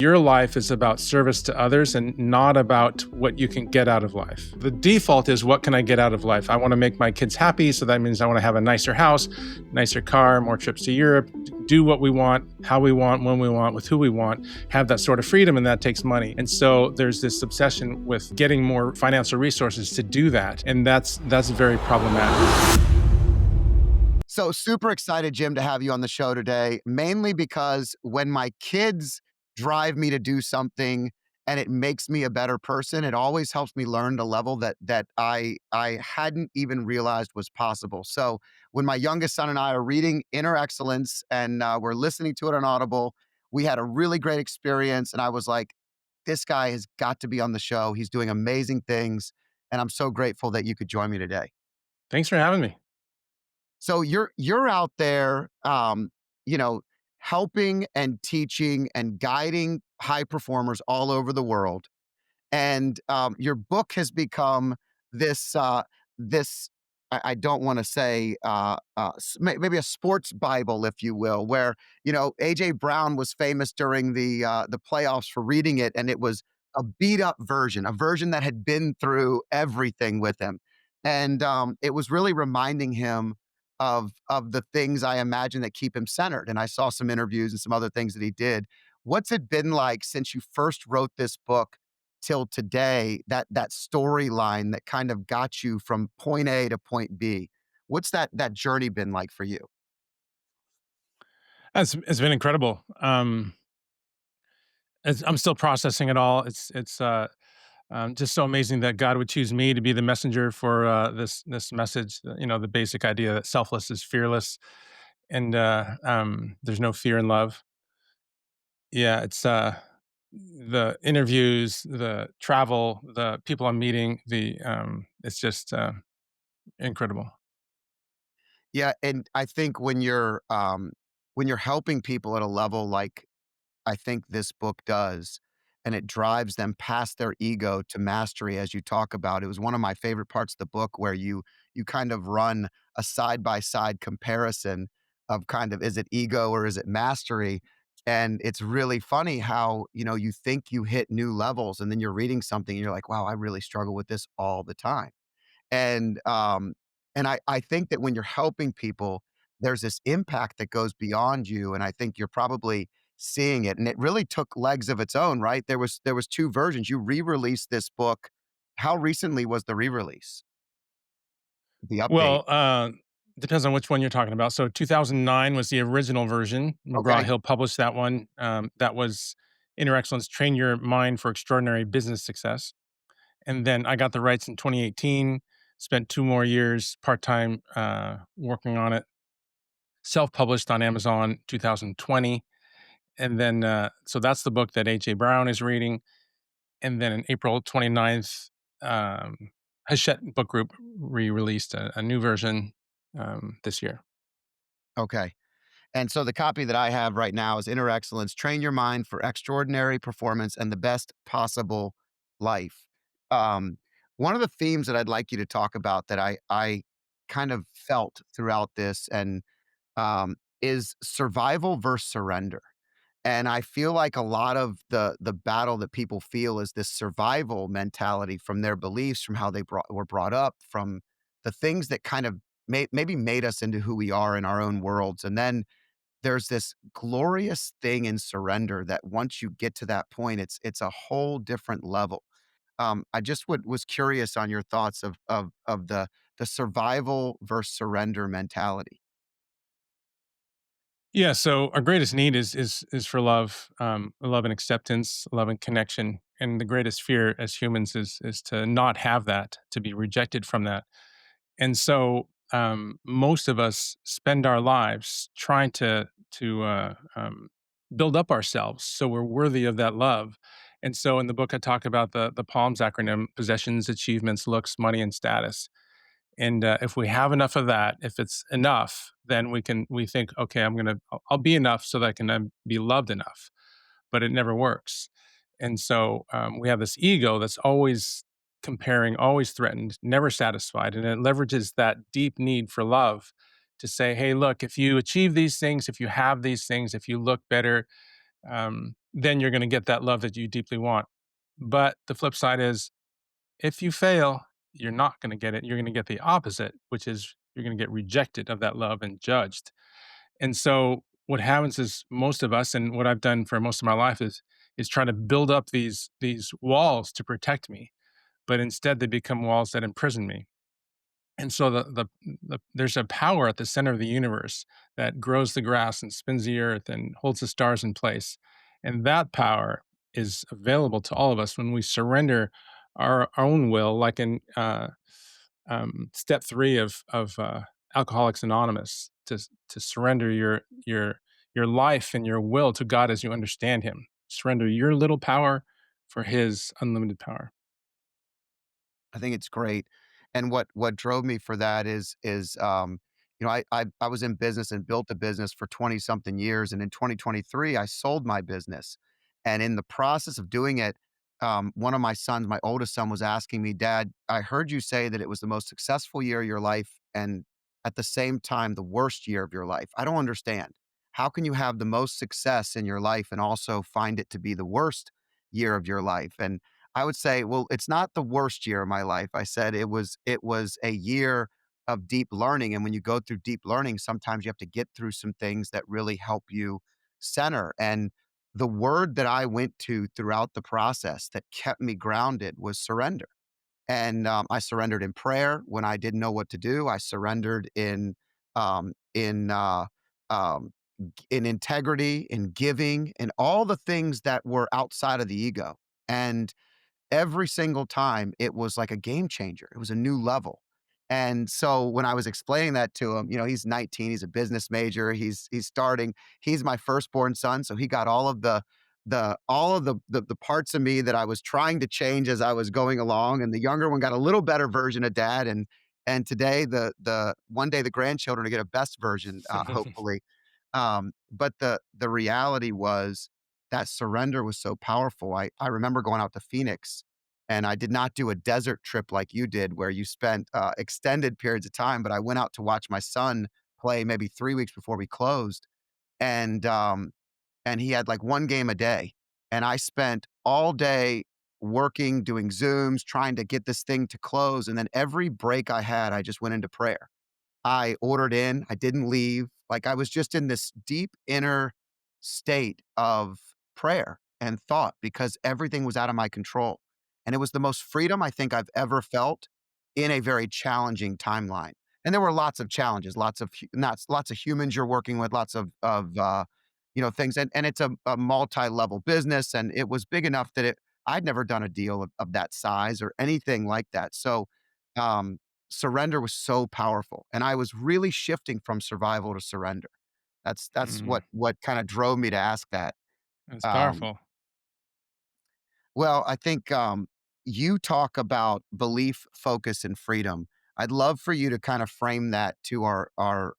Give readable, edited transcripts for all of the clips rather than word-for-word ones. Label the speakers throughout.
Speaker 1: Your life is about service to others and not about what you can get out of life. The default is, what can I get out of life? I want to make my kids happy, so that means I want to have a nicer house, nicer car, more trips to Europe, do what we want, how we want, when we want, with who we want, have that sort of freedom, and that takes money. And so there's this obsession with getting more financial resources to do that, and that's very problematic.
Speaker 2: So super excited, Jim, to have you on the show today, mainly because when my kids drive me to do something and it makes me a better person, it always helps me learn the level that I hadn't even realized was possible. So when my youngest son and I are reading Inner Excellence and we're listening to it on Audible, we had a really great experience. And I was like, this guy has got to be on the show. He's doing amazing things. And I'm so grateful that you could join me today.
Speaker 1: Thanks for having me.
Speaker 2: So you're out there, you know, helping and teaching and guiding high performers all over the world, and your book has become this. I don't want to say maybe a sports Bible, if you will, where AJ Brown was famous during the playoffs for reading it, and it was a beat up version, a version that had been through everything with him, and it was really reminding him of the things I imagine that keep him centered. And I saw some interviews and some other things that he did. What's it been like since you first wrote this book till today, that storyline that kind of got you from point A to point B? What's that journey been like for you?
Speaker 1: It's been incredible. I'm still processing it all. It's just so amazing that God would choose me to be the messenger for this message. The basic idea that selfless is fearless, and there's no fear in love. Yeah, it's the interviews, the travel, the people I'm meeting. It's just incredible.
Speaker 2: Yeah, and I think when you're helping people at a level like I think this book does, and it drives them past their ego to mastery, as you talk about. It was one of my favorite parts of the book where you kind of run a side by side comparison of kind of, is it ego or is it mastery? And it's really funny how you think you hit new levels, and then you're reading something and you're like, wow, I really struggle with this all the time. And, I think that when you're helping people, there's this impact that goes beyond you, and I think you're probably seeing it, and it really took legs of its own, right? There was 2 versions. You re-released this book. How recently was the re-release? The update?
Speaker 1: Well, depends on which one you're talking about. So 2009 was the original version.
Speaker 2: Okay.
Speaker 1: McGraw-Hill published that one. That was Inner Excellence: Train Your Mind for Extraordinary Business Success. And then I got the rights in 2018. Spent 2 more years part time working on it. Self published on Amazon 2020, and then so that's the book that AJ Brown is reading. And then in April 29th, um, Hachette Book Group re-released a new version this year.
Speaker 2: Okay. And so the copy that I have right now is Inner Excellence: Train Your Mind for Extraordinary Performance and the Best Possible Life. Um, One of the themes that I'd like you to talk about that I kind of felt throughout this and is survival versus surrender. And I feel like a lot of the battle that people feel is this survival mentality from their beliefs, from how were brought up, from the things that kind of maybe made us into who we are in our own worlds. And then there's this glorious thing in surrender that once you get to that point, it's a whole different level. I just was curious on your thoughts of the survival versus surrender mentality.
Speaker 1: Yeah. So our greatest need is for love, love and acceptance, love and connection. And the greatest fear as humans is to not have that, to be rejected from that. And so most of us spend our lives trying to build up ourselves so we're worthy of that love. And so in the book, I talk about the Palms acronym: possessions, achievements, looks, money, and status. And if we have enough of that, if it's enough, then we think, okay, I'll be enough so that I can be loved enough. But it never works. And so we have this ego that's always comparing, always threatened, never satisfied. And it leverages that deep need for love to say, hey, look, if you achieve these things, if you have these things, if you look better, then you're going to get that love that you deeply want. But the flip side is, if you fail, you're not going to get it. You're going to get the opposite, which is you're going to get rejected of that love and judged. And so what happens is, most of us, and what I've done for most of my life, is try to build up these walls to protect me, but instead they become walls that imprison me. And so there's a power at the center of the universe that grows the grass and spins the earth and holds the stars in place. And that power is available to all of us when we surrender our own will, like in step three of Alcoholics Anonymous, to surrender your life and your will to God as you understand Him. Surrender your little power for His unlimited power.
Speaker 2: I think it's great. And what drove me for that is you know, I was in business and built a business for 20 something years, and in 2023 I sold my business. And in the process of doing it, one of my sons, my oldest son, was asking me, "Dad, I heard you say that it was the most successful year of your life and at the same time the worst year of your life. I don't understand. How can you have the most success in your life and also find it to be the worst year of your life?" And I would say, "Well, it's not the worst year of my life." I said, "It was a year of deep learning, and when you go through deep learning, sometimes you have to get through some things that really help you center." And the word that I went to throughout the process that kept me grounded was surrender. And, I surrendered in prayer when I didn't know what to do. I surrendered um, in, uh, in integrity, in giving, in all the things that were outside of the ego. And every single time, it was like a game changer. It was a new level. And so when I was explaining that to him, he's 19, he's a business major, he's starting he's my firstborn son, so he got all of the parts of me that I was trying to change as I was going along, and the younger one got a little better version of dad, and today the one day the grandchildren will get a best version, hopefully. But the reality was that surrender was so powerful. I remember going out to Phoenix, and I did not do a desert trip like you did, where you spent extended periods of time. But I went out to watch my son play maybe 3 weeks before we closed, and and he had like one game a day, and I spent all day working, doing Zooms, trying to get this thing to close. And then every break I had, I just went into prayer. I ordered in, I didn't leave. Like, I was just in this deep inner state of prayer and thought because everything was out of my control. And it was the most freedom I think I've ever felt in a very challenging timeline. And there were lots of challenges, lots of humans you're working with, lots of things. And it's a multi-level business, and it was big enough that I'd never done a deal of that size or anything like that. So um, surrender was so powerful, and I was really shifting from survival to surrender. That's
Speaker 1: Mm,
Speaker 2: what kinda drove me to ask that.
Speaker 1: that's
Speaker 2: Um,
Speaker 1: powerful.
Speaker 2: well, I think, you talk about belief, focus, and freedom. I'd love for you to kind of frame that to our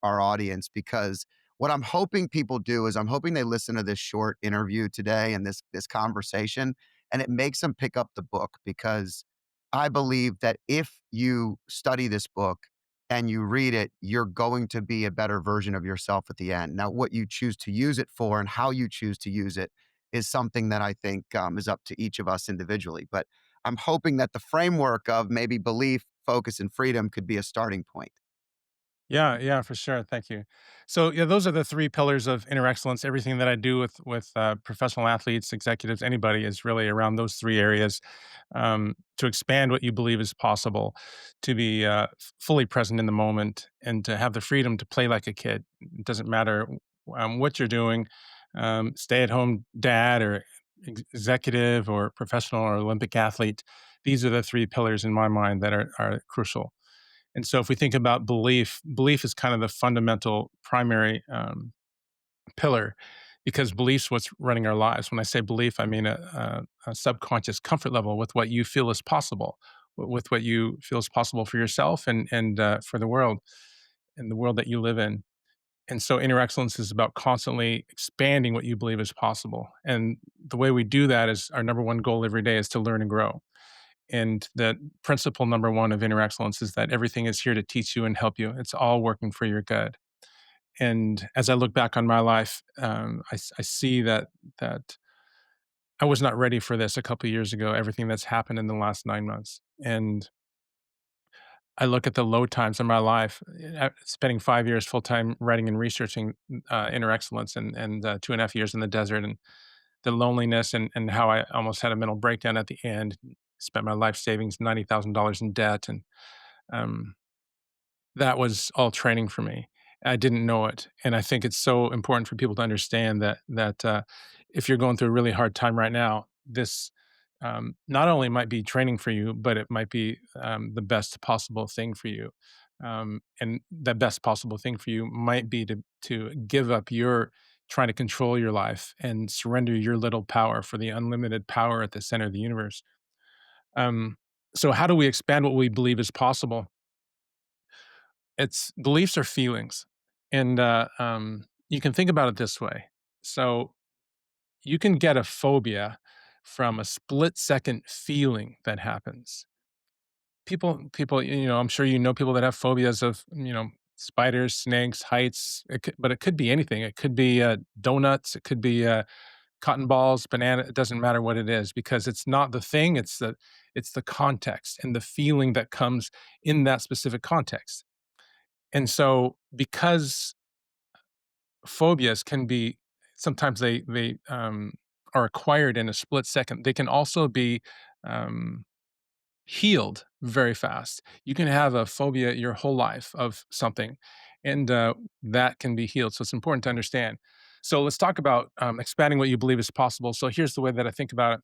Speaker 2: audience, because what I'm hoping people do is I'm hoping they listen to this short interview today and this conversation, and it makes them pick up the book, because I believe that if you study this book and you read it, you're going to be a better version of yourself at the end. Now, what you choose to use it for and how you choose to use it is something that I think, is up to each of us individually. But I'm hoping that the framework of maybe belief, focus, and freedom could be a starting point.
Speaker 1: Yeah, yeah, for sure. Thank you. So, yeah, those are the three pillars of inner excellence. Everything that I do with professional athletes, executives, anybody is really around those three areas. To expand what you believe is possible, to be fully present in the moment, and to have the freedom to play like a kid. It doesn't matter what you're doing. Stay at home dad or executive or professional or Olympic athlete. These are the three pillars in my mind that are crucial. And so if we think about belief, belief is kind of the fundamental primary pillar, because belief's what's running our lives. When I say belief, I mean a subconscious comfort level with what you feel is possible, with what you feel is possible for yourself and for the world and the world that you live in. And so inner excellence is about constantly expanding what you believe is possible. And the way we do that is, our number one goal every day is to learn and grow. And that principle number one of inner excellence is that everything is here to teach you and help you. It's all working for your good. And as I look back on my life, I see that I was not ready for this a couple of years ago, everything that's happened in the last 9 months, and I look at the low times in my life, spending 5 years full-time writing and researching, inner excellence and 2.5 years in the desert, and the loneliness and how I almost had a mental breakdown at the end, spent my life savings, $90,000 in debt, and, um that was all training for me. I didn't know it, and I think it's so important for people to understand that if you're going through a really hard time right now, this not only might be training for you, but it might be the best possible thing for you. And the best possible thing for you might be to give up your trying to control your life and surrender your little power for the unlimited power at the center of the universe. Um, so, how do we expand what we believe is possible? It's beliefs are feelings, and you can think about it this way. So, you can get a phobia from a split-second feeling that happens. People, I'm sure you know people that have phobias of, spiders, snakes, heights, but it could be anything. It could be, donuts, it could be, cotton balls, banana, it doesn't matter what it is because it's not the thing, it's the context and the feeling that comes in that specific context. And so, because phobias can be sometimes they are acquired in a split second, they can also be um, healed very fast. You can have a phobia your whole life of something, and that can be healed. So it's important to understand. So let's talk about expanding what you believe is possible. So here's the way that I think about it.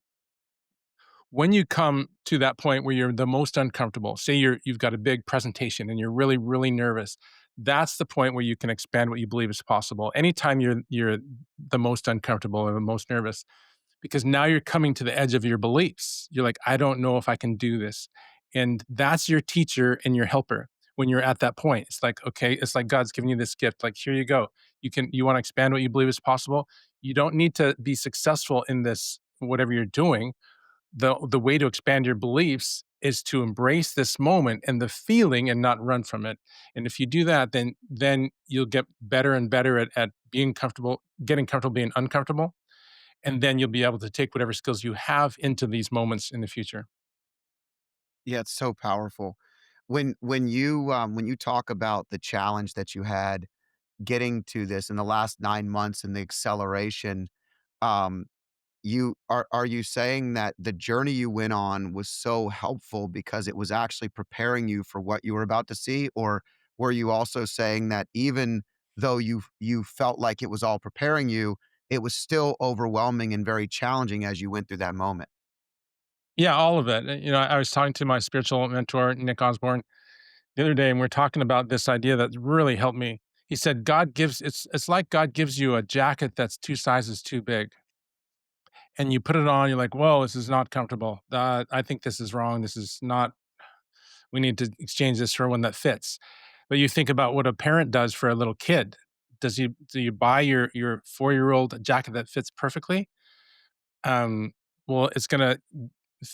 Speaker 1: When you come to that point where you're the most uncomfortable, say you've got a big presentation and you're really, really nervous, that's the point where you can expand what you believe is possible. Anytime you're the most uncomfortable or the most nervous, because now you're coming to the edge of your beliefs. You're like, I don't know if I can do this. And that's your teacher and your helper when you're at that point. It's like, okay, it's like God's giving you this gift. Like, here you go. You want to expand what you believe is possible. You don't need to be successful in this, whatever you're doing. The way to expand your beliefs is to embrace this moment and the feeling and not run from it. And if you do that, then you'll get better and better at being comfortable, getting comfortable being uncomfortable, and then you'll be able to take whatever skills you have into these moments in the future.
Speaker 2: Yeah, it's so powerful. When you talk about the challenge that you had getting to this in the last 9 months and the acceleration, um, are you saying that the journey you went on was so helpful because it was actually preparing you for what you were about to see? Or were you also saying that even though you felt like it was all preparing you, it was still overwhelming and very challenging as you went through that moment?
Speaker 1: Yeah, all of it. I was talking to my spiritual mentor, Nick Osborne, the other day, and we're talking about this idea that really helped me. He said, it's like God gives you a jacket that's 2 sizes too big. And you put it on, you're like, whoa, this is not comfortable. I think this is wrong. This is not, we need to exchange this for one that fits. But you think about what a parent does for a little kid. Do you buy your 4-year-old a jacket that fits perfectly? Um, well, it's gonna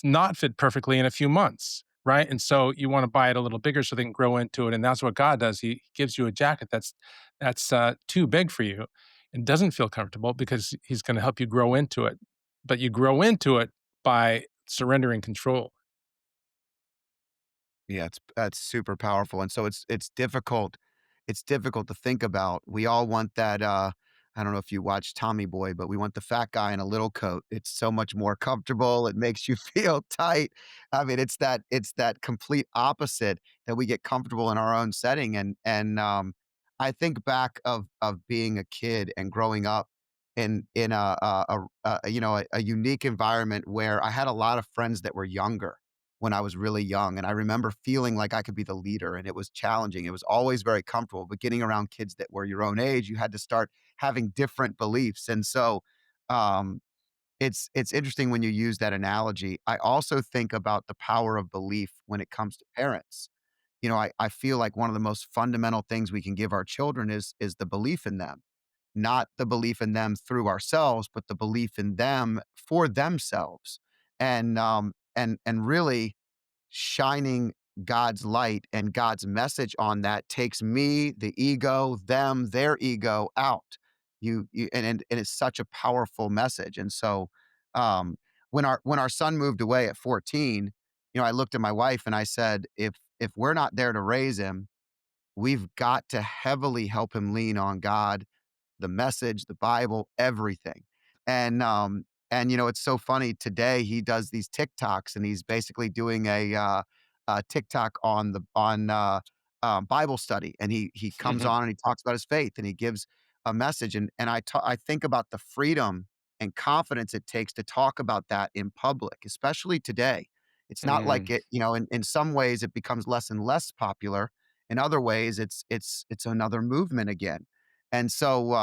Speaker 1: not fit perfectly in a few months, right? And so you want to buy it a little bigger so they can grow into it. And that's what God does. He gives you a jacket that's too big for you and doesn't feel comfortable because He's going to help you grow into it. But you grow into it by surrendering control.
Speaker 2: Yeah, that's super powerful, and so it's difficult to think about. We all want that, I don't know if you watch Tommy Boy, but we want the fat guy in a little coat. It's so much more comfortable, it makes you feel tight. I mean, it's that complete opposite that we get comfortable in our own setting, and I think back of being a kid and growing up in a unique environment where I had a lot of friends that were younger when I was really young. And I remember feeling like I could be the leader and it was challenging. It was always very comfortable, but getting around kids that were your own age, you had to start having different beliefs. And so um, it's interesting when you use that analogy. I also think about the power of belief when it comes to parents. I feel like one of the most fundamental things we can give our children is the belief in them, not the belief in them through ourselves, but the belief in them for themselves. And really shining God's light and God's message on that takes me, the ego, them, their ego out. And it's such a powerful message. And so Um, when our son moved away at 14, I looked at my wife and I said, if we're not there to raise him, we've got to heavily help him lean on God, the message, the Bible, everything. And it's so funny. Today he does these TikToks, and he's basically doing a TikTok on Bible study, and he comes on and he talks about his faith and he gives a message, and I think about the freedom and confidence it takes to talk about that in public, especially today. It's not like
Speaker 1: Mm.
Speaker 2: in some ways it becomes less and less popular. In other ways, it's another movement again. And so,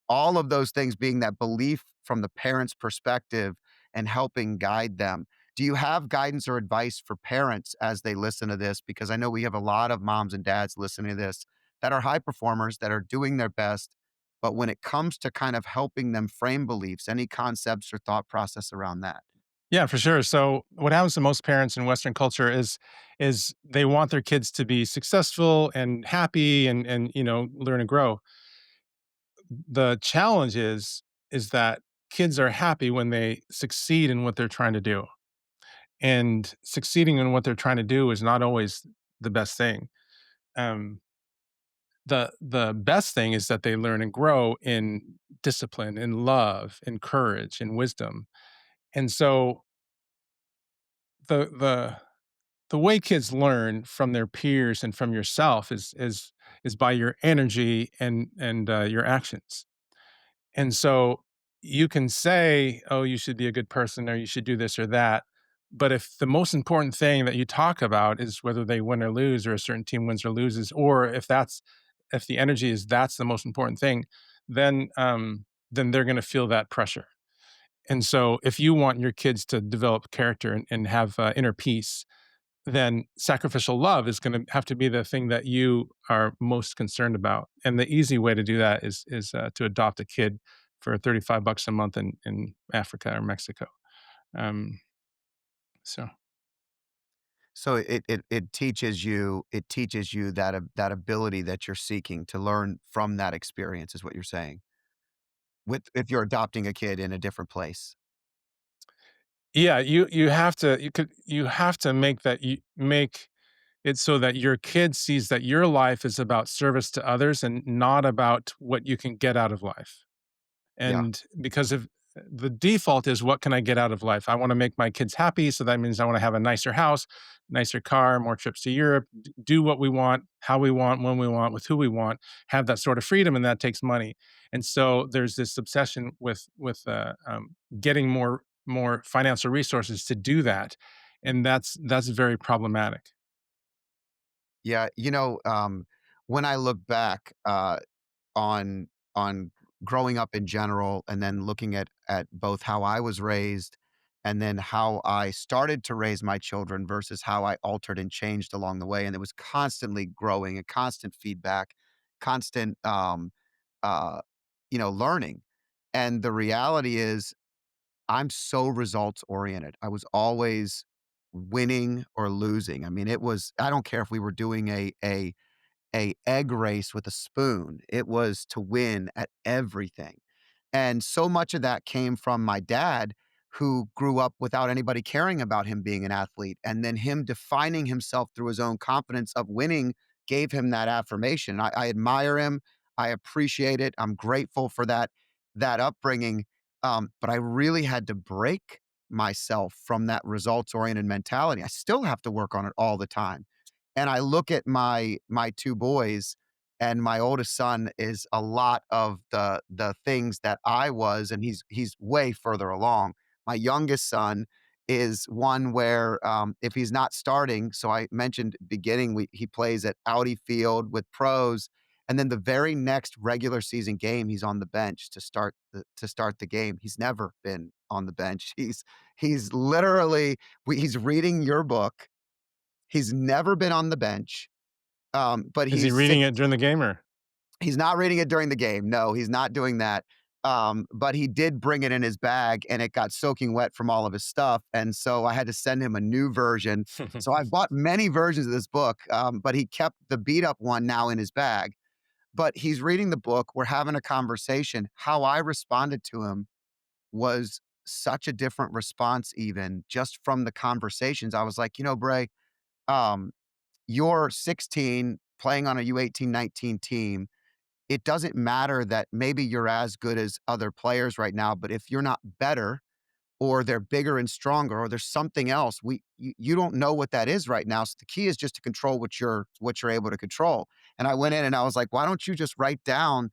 Speaker 2: all of those things being that belief from the parent's perspective and helping guide them. Do you have guidance or advice for parents as they listen to this? Because I know we have a lot of moms and dads listening to this that are high performers, that are doing their best. But when it comes to kind of helping them frame beliefs, any concepts or thought process around that?
Speaker 1: Yeah, for sure. So what happens to most parents in Western culture is they want their kids to be successful and happy and learn and grow. The challenge is that kids are happy when they succeed in what they're trying to do. And succeeding in what they're trying to do is not always the best thing. Um, the best thing is that they learn and grow in discipline, in love, in courage, in wisdom. And so the the way kids learn from their peers and from yourself is by your energy and your actions. And so you can say, "Oh, you should be a good person," or "You should do this or that." But if the most important thing that you talk about is whether they win or lose, or a certain team wins or loses, or if the energy is that's the most important thing, then they're going to feel that pressure. And so, if you want your kids to develop character and have inner peace, then sacrificial love is going to have to be the thing that you are most concerned about. And the easy way to do that is to adopt a kid for $35 a month in Africa or Mexico. Um, so
Speaker 2: So it teaches you that ability that you're seeking to learn from that experience is what you're saying. With if you're adopting a kid in a different place.
Speaker 1: yeah, you have to make it so that your kid sees that your life is about service to others and not about what you can get out of life.
Speaker 2: Yeah.
Speaker 1: And because of the default is what can I get out of life? I want to make my kids happy. So that means I want to have a nicer house, nicer car, more trips to Europe, do what we want, how we want, when we want, with who we want, have that sort of freedom. And that takes money. And so there's this obsession with getting more financial resources to do that. And that's very problematic.
Speaker 2: Yeah, when I look back, on growing up in general, and then looking at both how I was raised and then how I started to raise my children versus how I altered and changed along the way, and it was constantly growing and constant feedback, constant, uh, learning, and the reality is I'm so results oriented. I was always winning or losing. I mean, I don't care if we were doing a egg race with a spoon. It was to win at everything. And so much of that came from my dad, who grew up without anybody caring about him being an athlete. And then him defining himself through his own confidence of winning gave him that affirmation. I admire him. I appreciate it. I'm grateful for that upbringing. But I really had to break myself from that results oriented mentality. I still have to work on it all the time. And I look at my 2 boys, and my oldest son is a lot of the things that I was, and he's way further along. My youngest son is one where, if he's not starting, so I mentioned beginning, he plays at Audi Field with pros, and then the very next regular season game, he's on the bench to start the game. He's never been on the bench. He's literally he's reading your book. He's never been on the bench, but
Speaker 1: Is he
Speaker 2: he's
Speaker 1: reading
Speaker 2: six.
Speaker 1: it during the game or?
Speaker 2: He's not reading it during the game. No, he's not doing that. But he did bring it in his bag, and it got soaking wet from all of his stuff, and so I had to send him a new version. So I've bought many versions of this book, but he kept the beat up one now in his bag. But he's reading the book. We're having a conversation. How I responded to him was such a different response even just from the conversations. I was like, Bray, um, you're 16 playing on a U18, 19 team. It doesn't matter that maybe you're as good as other players right now, but if you're not better or they're bigger and stronger or there's something else, you don't know what that is right now. So the key is just to control what you're able to control. And I went in and I was like, why don't you just write down,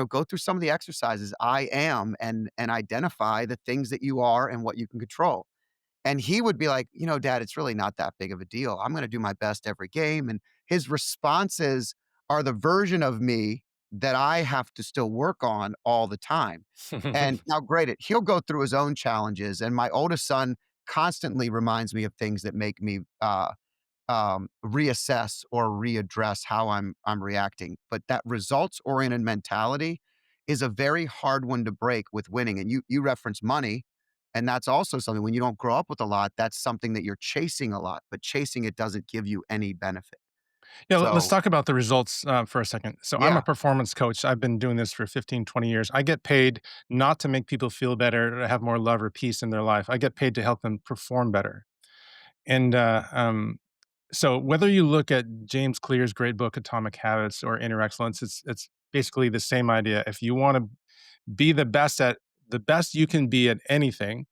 Speaker 2: go through some of the exercises I am and identify the things that you are and what you can control. And he would be like, Dad, it's really not that big of a deal. I'm going to do my best every game. And his responses are the version of me that I have to still work on all the time. And now, granted, he'll go through his own challenges. And my oldest son constantly reminds me of things that make me reassess or readdress how I'm reacting. But that results oriented mentality is a very hard one to break with winning. And you reference money, and that's also something when you don't grow up with a lot, that's something that you're chasing a lot, but chasing it doesn't give you any benefit.
Speaker 1: Yeah, let's
Speaker 2: So
Speaker 1: talk about the results for a second. So, I'm a
Speaker 2: yeah,
Speaker 1: performance coach. I've been doing this for 15, 20 years. I get paid not to make people feel better, to have more love or peace in their life. I get paid to help them perform better. And so, whether you look at James Clear's great book, Atomic Habits, or Inner Excellence, it's basically the same idea. If you want to be the best you can be at anything,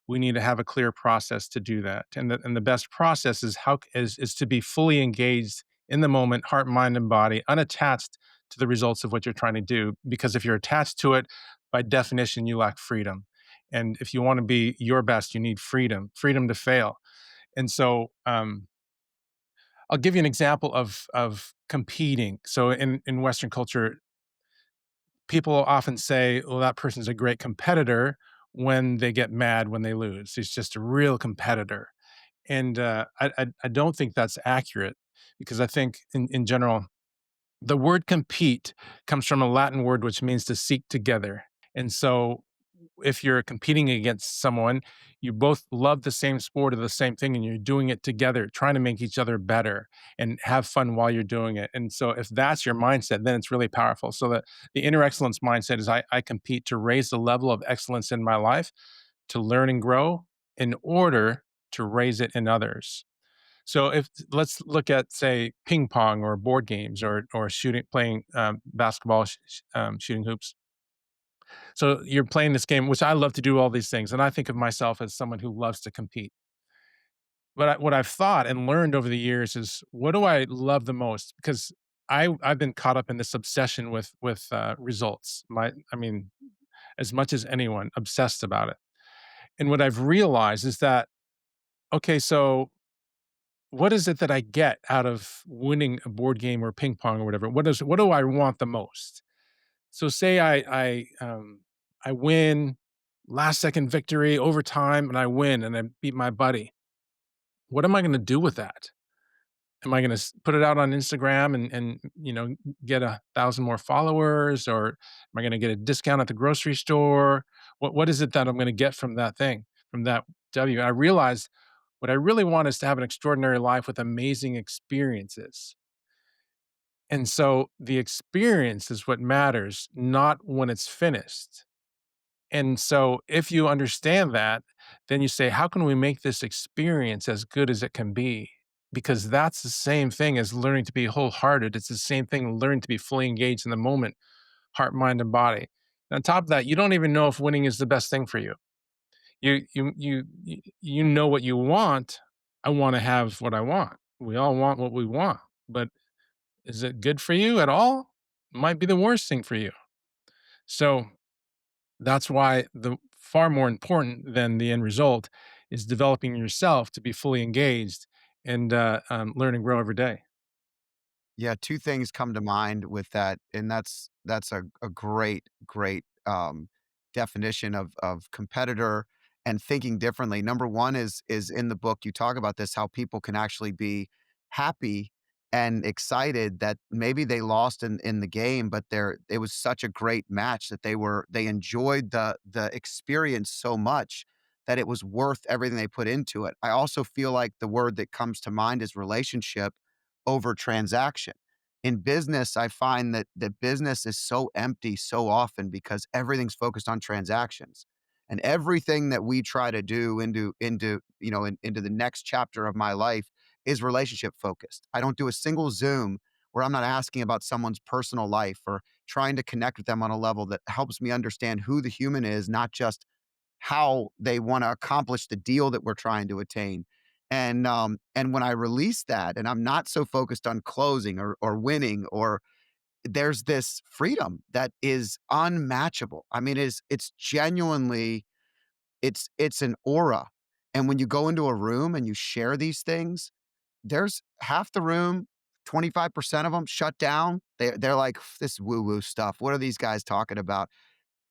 Speaker 1: we need to have a clear process to do that. And the best process is is to be fully engaged in the moment, heart, mind, and body, unattached to the results of what you're trying to do. Because if you're attached to it, by definition, you lack freedom. And if you want to be your best, you need freedom, freedom to fail. And so, I'll give you an example of competing. So in Western culture, people often say, "Well, that person's a great competitor," when they get mad when they lose. He's just a real competitor, and I don't think that's accurate because I think in general the word compete comes from a Latin word which means to seek together. And so if you're competing against someone, you both love the same sport or the same thing and you're doing it together, trying to make each other better and have fun while you're doing it. And so if that's your mindset, then it's really powerful. So that the inner excellence mindset is I compete to raise the level of excellence in my life, to learn and grow in order to raise it in others. So if let's look at say ping pong or board games or shooting playing basketball, shooting hoops. So you're playing this game, which I love to do all these things, and I think of myself as someone who loves to compete. But what I've thought and learned over the years is what do I love the most? Because I've been caught up in this obsession with results. I mean, as much as anyone, obsessed about it. And what I've realized is that okay, so what is it that I get out of winning a board game or ping pong or whatever? What do I want the most? So say I win, last second victory, overtime, and I win and I beat my buddy. What am I gonna do with that? Am I gonna put it out on Instagram and get 1,000 more followers, or am I gonna get a discount at the grocery store? What is it that I'm gonna get from that thing, from that W? I realized what I really want is to have an extraordinary life with amazing experiences. And so the experience is what matters, not when it's finished. And so if you understand that, then you say, how can we make this experience as good as it can be? Because that's the same thing as learning to be wholehearted. It's the same thing learning to be fully engaged in the moment, heart, mind, and body. And on top of that, you don't even know if winning is the best thing for you. You know what you want. I want to have what I want. We all want what we want, but is it good for you at all? Might be the worst thing for you. So that's why the far more important than the end result is developing yourself to be fully engaged and learn and grow every day.
Speaker 2: Yeah, 2 things come to mind with that, and that's a great, definition of competitor and thinking differently. Number 1 is in the book, you talk about this, how people can actually be happy and excited that maybe they lost in the game, but it was such a great match that they enjoyed the experience so much that it was worth everything they put into it. I also feel like the word that comes to mind is relationship over transaction. In business, I find that business is so empty so often because everything's focused on transactions. And everything that we try to do into the next chapter of my life is relationship focused. I don't do a single Zoom where I'm not asking about someone's personal life or trying to connect with them on a level that helps me understand who the human is, not just how they want to accomplish the deal that we're trying to attain. And when I release that, and I'm not so focused on closing or winning, or there's this freedom that is unmatchable. I mean, it's genuinely it's an aura. And when you go into a room and you share these things, there's half the room, 25% of them shut down. They're like, this woo woo stuff. What are these guys talking about?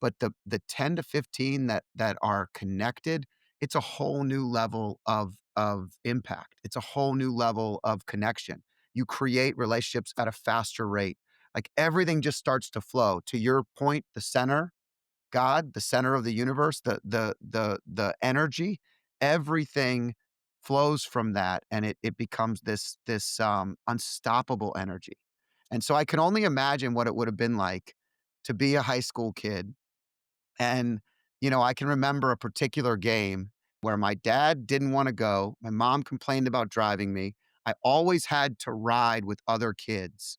Speaker 2: But the 10 to 15 that are connected, it's a whole new level of impact. It's a whole new level of connection. You create relationships at a faster rate. Like everything just starts to flow. To your point, the center, God, the center of the universe, the energy, everything flows from that, and it becomes this unstoppable energy. And so I can only imagine what it would have been like to be a high school kid. And, I can remember a particular game where my dad didn't wanna go, my mom complained about driving me. I always had to ride with other kids,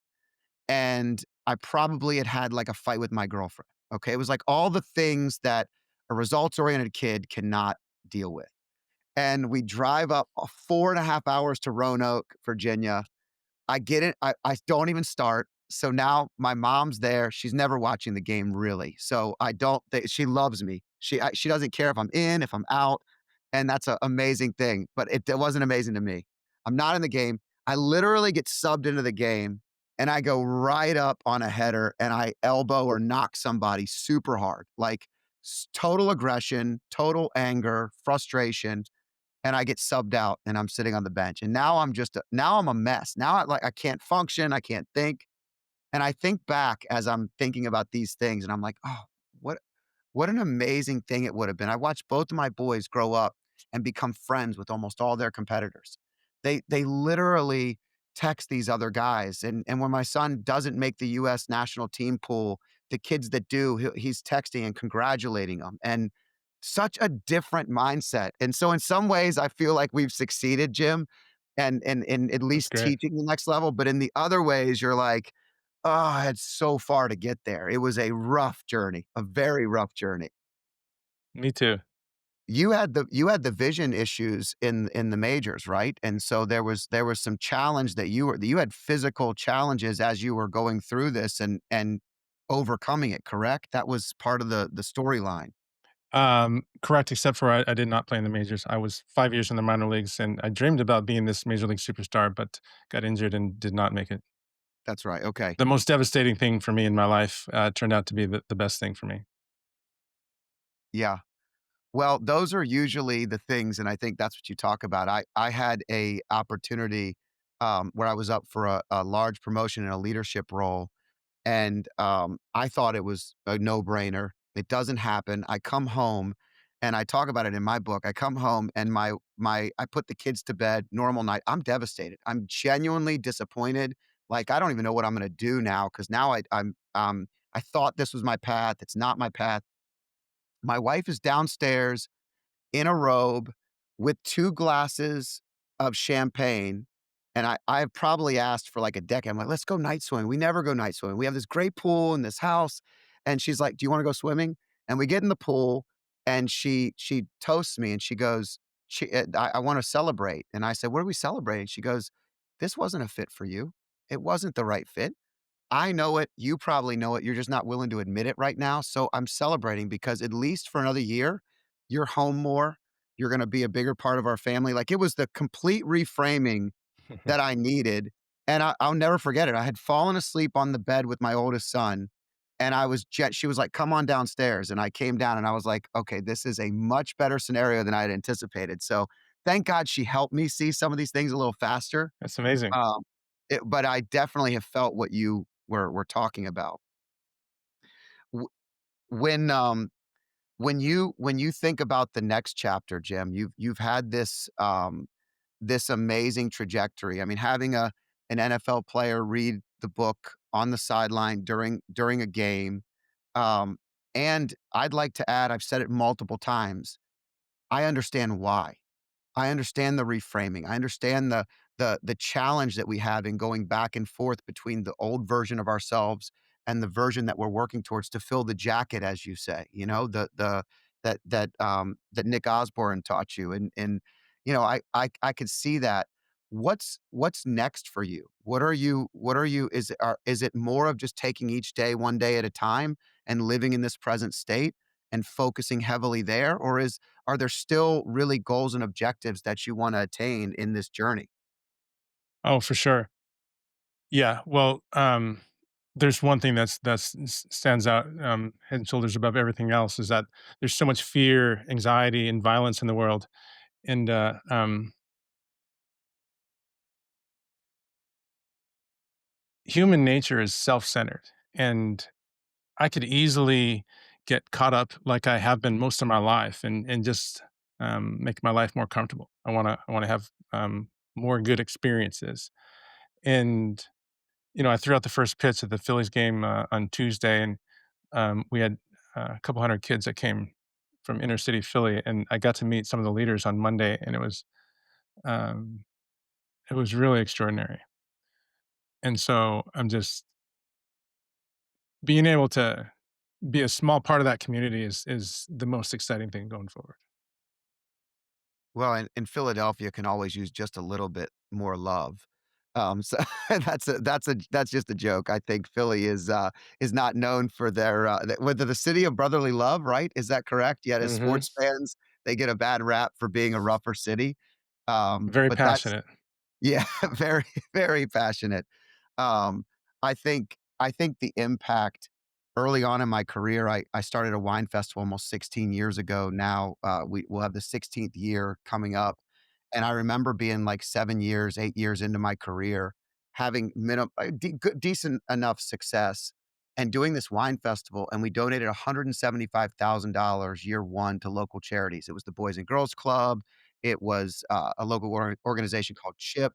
Speaker 2: and I probably had had, like, a fight with my girlfriend, okay? It was like all the things that a results-oriented kid cannot deal with. And we drive up 4.5 hours to Roanoke, Virginia. I get it. I don't even start. So now my mom's there. She's never watching the game really. So I don't think she loves me. She doesn't care if I'm in, if I'm out, and that's an amazing thing. But it wasn't amazing to me. I'm not in the game. I literally get subbed into the game, and I go right up on a header, and I elbow or knock somebody super hard, like total aggression, total anger, frustration, and I get subbed out and I'm sitting on the bench. And now I'm a mess. Now I can't function, I can't think. And I think back as I'm thinking about these things and I'm like, "Oh, what what an amazing thing it would have been." I watched both of my boys grow up and become friends with almost all their competitors. They literally text these other guys, and when my son doesn't make the US national team pool, the kids that do, he's texting and congratulating them, and such a different mindset. And so in some ways, I feel like we've succeeded, Jim, and at
Speaker 1: That's
Speaker 2: least
Speaker 1: great.
Speaker 2: teaching the next level, but in the other ways, you're like, "Oh, I had so far to get there." It was a rough journey, a very rough journey.
Speaker 1: Me too.
Speaker 2: You had the vision issues in the majors, right? And so there was some challenge that you had physical challenges as you were going through this and overcoming it, correct? That was part of the storyline.
Speaker 1: Correct, except for I did not play in the majors. I was 5 years in the minor leagues, and I dreamed about being this major league superstar, but got injured and did not make it.
Speaker 2: That's right, okay.
Speaker 1: The most devastating thing for me in my life, turned out to be the best thing for me.
Speaker 2: Yeah. Well, those are usually the things, and I think that's what you talk about. I had a opportunity, where I was up for a large promotion in a leadership role, and, I thought it was a no-brainer. It doesn't happen. I come home, and I talk about it in my book. I come home and my I put the kids to bed, normal night. I'm devastated. I'm genuinely disappointed. Like, I don't even know what I'm gonna do now because now I thought this was my path. It's not my path. My wife is downstairs in a robe with 2 glasses of champagne, and I've probably asked for, like, a decade. I'm like, "Let's go night swimming." We never go night swimming. We have this great pool in this house, and she's like, "Do you wanna go swimming?" And we get in the pool, and she toasts me, and she goes, "I wanna celebrate." And I said, "What are we celebrating?" She goes, "This wasn't a fit for you. It wasn't the right fit. I know it, you probably know it, you're just not willing to admit it right now, so I'm celebrating because at least for another year, you're home more, you're gonna be a bigger part of our family." Like, it was the complete reframing that I needed, and I'll never forget it. I had fallen asleep on the bed with my oldest son, and she was like, "Come on downstairs," and I came down and I was like, "Okay, this is a much better scenario than I had anticipated." So, thank God she helped me see some of these things a little faster,
Speaker 1: That's amazing.
Speaker 2: um, but I definitely have felt what you were talking about. W when, when you think about the next chapter, Jim, you've had this amazing trajectory. I mean, having an NFL player read the book on the sideline during a game, um, And I'd like to add, I've said it multiple times, I understand why. I understand the reframing. I understand the challenge that we have in going back and forth between the old version of ourselves and the version that we're working towards to fill the jacket, as you say, the that Nick Osborne taught you. And I could see that. What's next for you? What are you is it more of just taking each day one day at a time and living in this present state and focusing heavily there? Or are there still really goals and objectives that you wanna attain in this journey?
Speaker 1: Oh, for sure. Yeah. Well, there's one thing stands out head and shoulders above everything else is that there's so much fear, anxiety, and violence in the world, and human nature is self-centered, and I could easily get caught up like I have been most of my life, and just make my life more comfortable. I want to have more good experiences, and I threw out the first pitch at the Phillies game on Tuesday, and we had a couple hundred kids that came from inner city Philly, and I got to meet some of the leaders on Monday, and um, it was really extraordinary. And so I'm just being able to be a small part of that community is the most exciting thing going forward.
Speaker 2: Well, and Philadelphia can always use just a little bit more love. So that's just a joke. I think Philly is not known for their, whether the city of brotherly love, right? Is that correct? Yet as
Speaker 1: Hmm.
Speaker 2: sports fans, they get a bad rap for being a rougher city.
Speaker 1: Very
Speaker 2: But that's
Speaker 1: passionate.
Speaker 2: Yeah, very, very passionate. Um, I think the impact early on in my career, I started a wine festival almost 16 years ago now. We'll have the 16th year coming up. And I remember being like 7 years, 8 years into my career, having decent enough success and doing this wine festival. And we donated $175,000 year one to local charities. It was the Boys and Girls Club. It was a local organization called CHIP.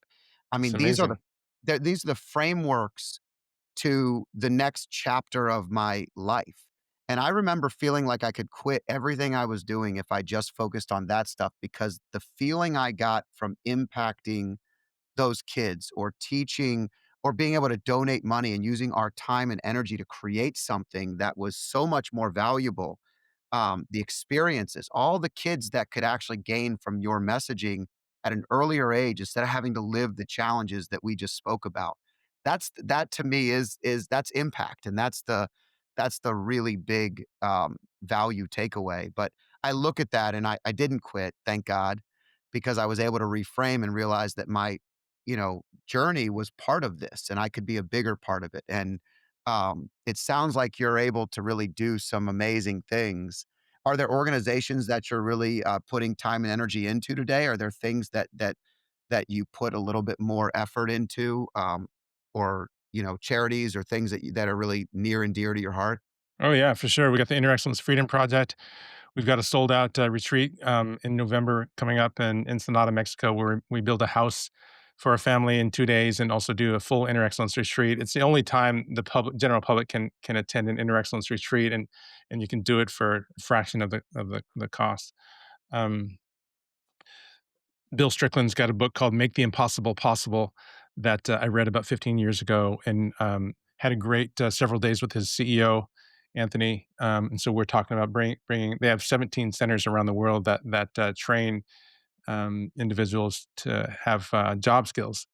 Speaker 2: I
Speaker 1: It's
Speaker 2: mean,
Speaker 1: amazing.
Speaker 2: these are the frameworks to the next chapter of my life. And I remember feeling like I could quit everything I was doing if I just focused on that stuff because the feeling I got from impacting those kids or teaching or being able to donate money and using our time and energy to create something that was so much more valuable, the experiences, all the kids that could actually gain from your messaging at an earlier age instead of having to live the challenges that we just spoke about. That to me is that's impact, and that's the really big value takeaway. But I look at that and I didn't quit, thank God, because I was able to reframe and realize that my journey was part of this and I could be a bigger part of it. And it sounds like you're able to really do some amazing things. Are there organizations that you're really putting time and energy into today? Are there things that you put a little bit more effort into, or charities or things that are really near and dear to your heart?
Speaker 1: Oh yeah, for sure. We got the Inner Excellence Freedom Project. We've got a sold out retreat in November coming up in Ensenada, Mexico, where we build a house for a family in 2 days and also do a full Inner Excellence retreat. It's the only time the general public can attend an Inner Excellence retreat, and you can do it for a fraction of the cost. Um, Bill Strickland's got a book called "Make the Impossible Possible" that I read about 15 years ago, and had a great several days with his CEO, Anthony. And so we're talking about bringing. They have 17 centers around the world that train individuals to have job skills,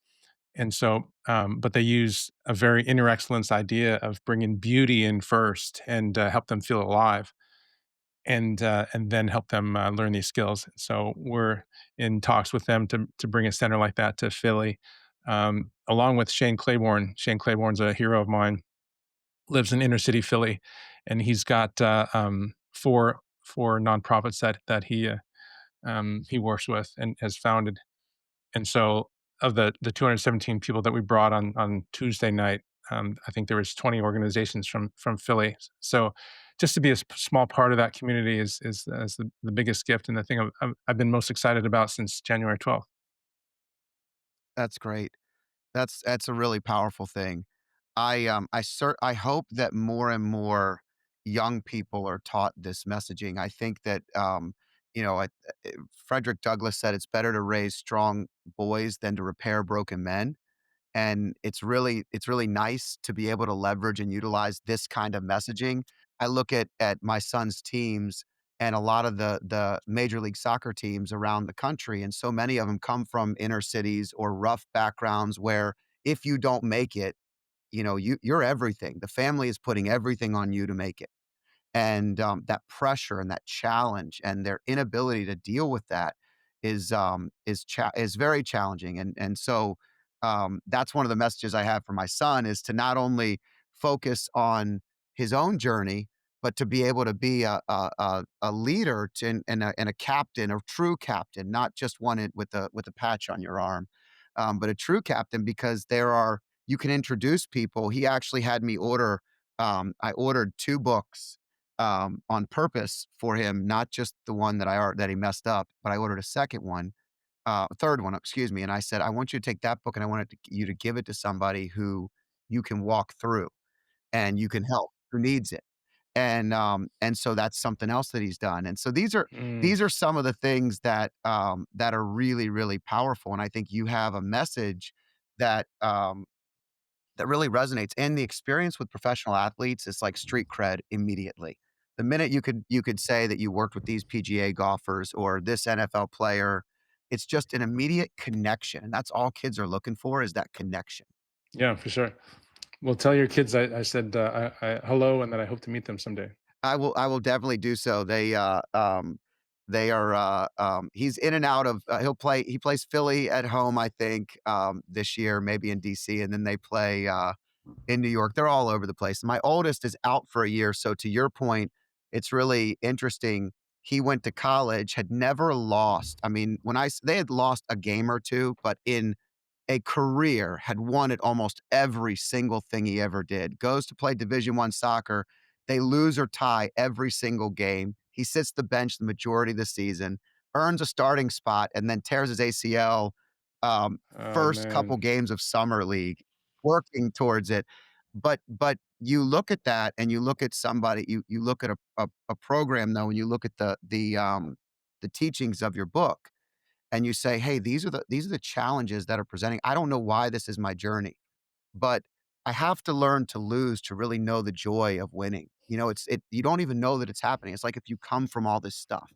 Speaker 1: and so but they use a very inner excellence idea of bringing beauty in first and help them feel alive and then help them learn these skills. So we're in talks with them to bring a center like that to Philly, along with Shane Claiborne. Shane Claiborne's a hero of mine. Lives in inner city Philly, and he's got four nonprofits that he works with and has founded. And so of the 217 people that we brought on Tuesday night, I think there was 20 organizations from Philly. So just to be a small part of that community is the biggest gift and the thing I've been most excited about since January 12th.
Speaker 2: That's great. That's a really powerful thing. I hope that more and more young people are taught this messaging. I think that, you know, Frederick Douglass said it's better to raise strong boys than to repair broken men. And it's really nice to be able to leverage and utilize this kind of messaging. I look at my son's teams and a lot of the Major League Soccer teams around the country, and so many of them come from inner cities or rough backgrounds where if you don't make it, you know, you're everything. The family is putting everything on you to make it. And, that pressure and that challenge and their inability to deal with that is very challenging, and so, that's one of the messages I have for my son is to not only focus on his own journey, but to be able to be a leader to and a captain, a true captain, not just one with a patch on your arm, but a true captain because there are you can introduce people. He actually had me I ordered 2 books on purpose for him, not just the one that he messed up, but I ordered a second one, third one, excuse me, and I said, "I want you to take that book and I want you to give it to somebody who you can walk through and you can help, who needs it." And so that's something else that he's done. And so
Speaker 1: Mm.
Speaker 2: these are some of the things that are really, really powerful. And I think you have a message that that really resonates, and the experience with professional athletes is like street cred immediately. The minute you could say that you worked with these PGA golfers or this NFL player, it's just an immediate connection, and that's all kids are looking for is that connection.
Speaker 1: Yeah, for sure. Well, tell your kids I said hello and that I hope to meet them someday.
Speaker 2: I will definitely do so. They are, he's in and out of, he plays Philly at home, I think, this year, maybe in DC, and then they play, in New York. They're all over the place. My oldest is out for a year, so to your point, it's really interesting. He went to college, had never lost. I mean, they had lost a game or 2, but in a career had won at almost every single thing he ever did. Goes to play Division I soccer. They lose or tie every single game. He sits the bench the majority of the season, earns a starting spot, and then tears his ACL,
Speaker 1: Oh
Speaker 2: first
Speaker 1: man.
Speaker 2: couple games of summer league, working towards it. But you look at that and you look at somebody, you look at a program though, and you look at the teachings of your book and you say, "Hey, these are the challenges that are presenting. I don't know why this is my journey, but I have to learn to lose to really know the joy of winning." You know, you don't even know that it's happening. It's like if you come from all this stuff.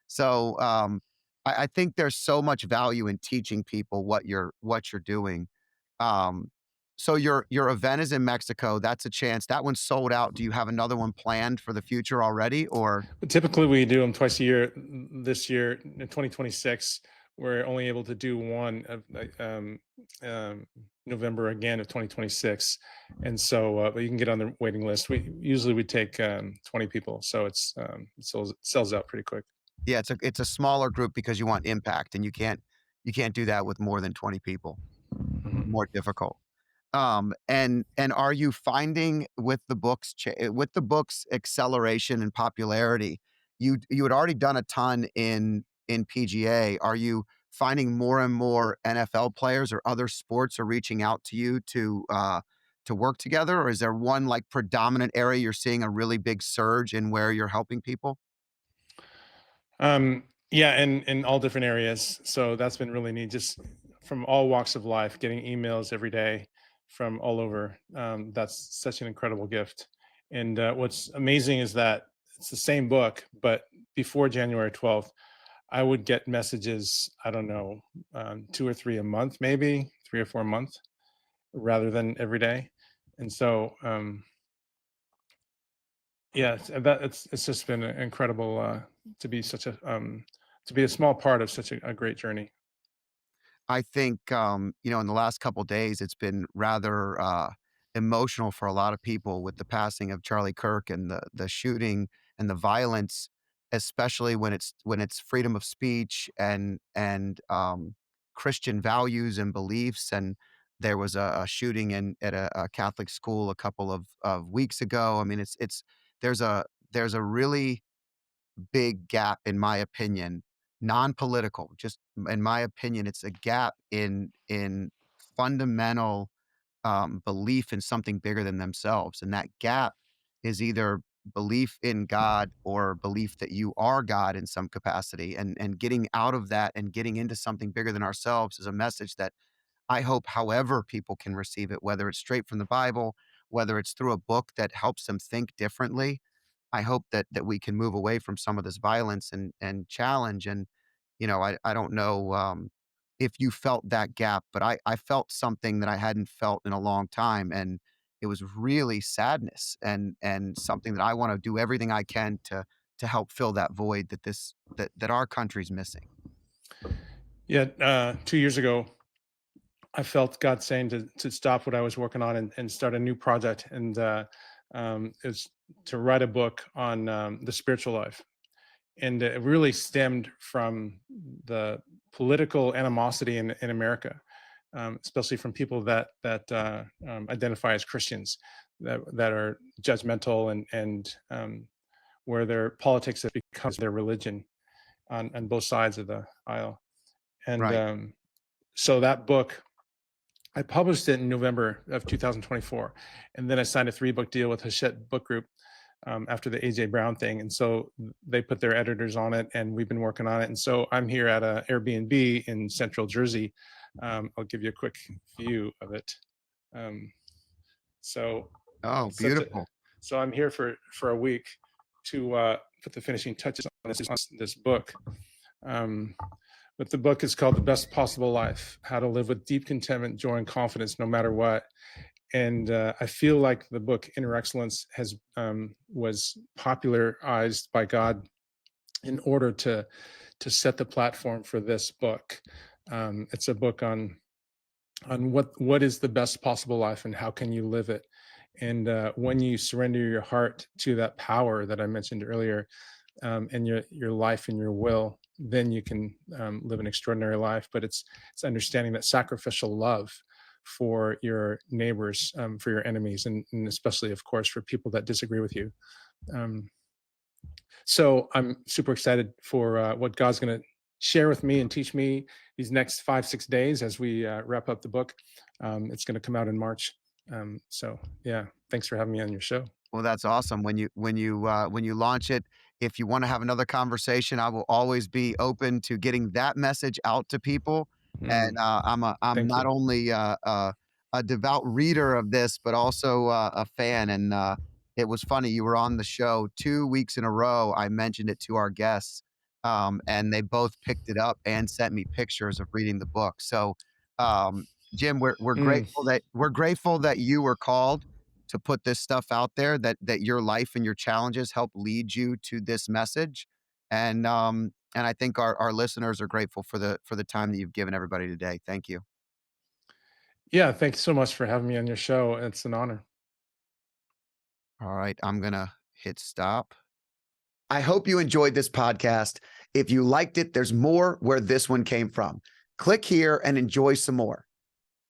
Speaker 2: So, I think there's so much value in teaching people what you're doing. Um, so your event is in Mexico. That's a chance. That one's sold out. Do you have another one planned for the future already, or
Speaker 1: But typically, we do them twice a year. This year, in 2026, we're only able to do one of um, November again of 2026, and so but you can get on the waiting list. We take 20 people, so it sells out pretty quick.
Speaker 2: yeah, it's a smaller group because you want impact and you can't do that with more than 20 people.
Speaker 1: Mhm.
Speaker 2: More difficult. And are you finding with the book's acceleration and popularity, you had already done a ton in PGA. Are you finding more and more NFL players or other sports are reaching out to you to work together? Or is there one, like, predominant area you're seeing a really big surge in where you're helping people?
Speaker 1: Yeah, in all different areas. So that's been really neat. Just from all walks of life, getting emails every day from all over. That's such an incredible gift. And what's amazing is that it's the same book, but before January 12th, I would get messages. I don't know, 2 or 3 a month, maybe 3 or 4 a month, rather than every day. And so, yeah, it's just been incredible to be a small part of such a great journey.
Speaker 2: I think, in the last couple days, it's been rather emotional for a lot of people with the passing of Charlie Kirk and the shooting and the violence, especially when it's freedom of speech and Christian values and beliefs. And there was a shooting at a Catholic school a couple of weeks ago. I mean, there's a really big gap, in my opinion, non-political, just in my opinion, it's a gap in fundamental, belief in something bigger than themselves, and that gap is either belief in God or belief that you are God in some capacity, and getting out of that and getting into something bigger than ourselves is a message that I hope however people can receive it, whether it's straight from the Bible, whether it's through a book that helps them think differently. I hope that we can move away from some of this violence and challenge. And, I don't know if you felt that gap, but I felt something that I hadn't felt in a long time. And it was really sadness and something that I want to do everything I can to help fill that void that our country's missing.
Speaker 1: Yeah, 2 years ago, I felt God saying to stop what I was working on and start a new project, and is to write a book on the spiritual life. And it really stemmed from the political animosity in America, especially from people that identify as Christians, that are judgmental and where their politics have become their religion on both sides of the aisle. And
Speaker 2: Right.
Speaker 1: so that book, I published it in November of 2024, and then I signed a 3-book deal with Hachette Book Group after the AJ Brown thing, and so they put their editors on it, and we've been working on it. And so I'm here at a Airbnb in Central Jersey. I'll give you a quick view of it. Um, so,
Speaker 2: Oh,
Speaker 1: so, to,
Speaker 2: beautiful.
Speaker 1: so I'm here for a week to put the finishing touches on this book. Um, but the book is called The Best Possible Life: How to Live with Deep Contentment, Joy, and Confidence No Matter What. And I feel like the book Inner Excellence has was popularized by God in order to set the platform for this book. It's a book on what is the best possible life and how can you live it. And when you surrender your heart to that power that I mentioned earlier, and your life and your will, then you can live an extraordinary life. But it's understanding that sacrificial love for your neighbors, for your enemies, and especially, of course, for people that disagree with you. Um, so I'm super excited for what God's going to share with me and teach me these next 5-6 days as we wrap up the book. It's going to come out in March. So yeah, thanks for having me on your show.
Speaker 2: Well, that's awesome. When you launch it, if you wanna have another conversation, I will always be open to getting that message out to people.
Speaker 1: Mm,
Speaker 2: And, I'm
Speaker 1: thank
Speaker 2: not
Speaker 1: you.
Speaker 2: only a devout reader of this, but also a fan. And, it was funny, you were on the show 2 weeks in a row. I mentioned it to our guests, and they both picked it up and sent me pictures of reading the book. So, um, Jim,
Speaker 1: Mm.
Speaker 2: we're grateful that you were called to put this stuff out there, that your life and your challenges help lead you to this message. And I think our listeners are grateful for the time that you've given everybody today. Thank you.
Speaker 1: Yeah, thanks so much for having me on your show. It's an honor.
Speaker 2: All right, I'm gonna hit stop. I hope you enjoyed this podcast. If you liked it, there's more where this one came from. Click here and enjoy some more.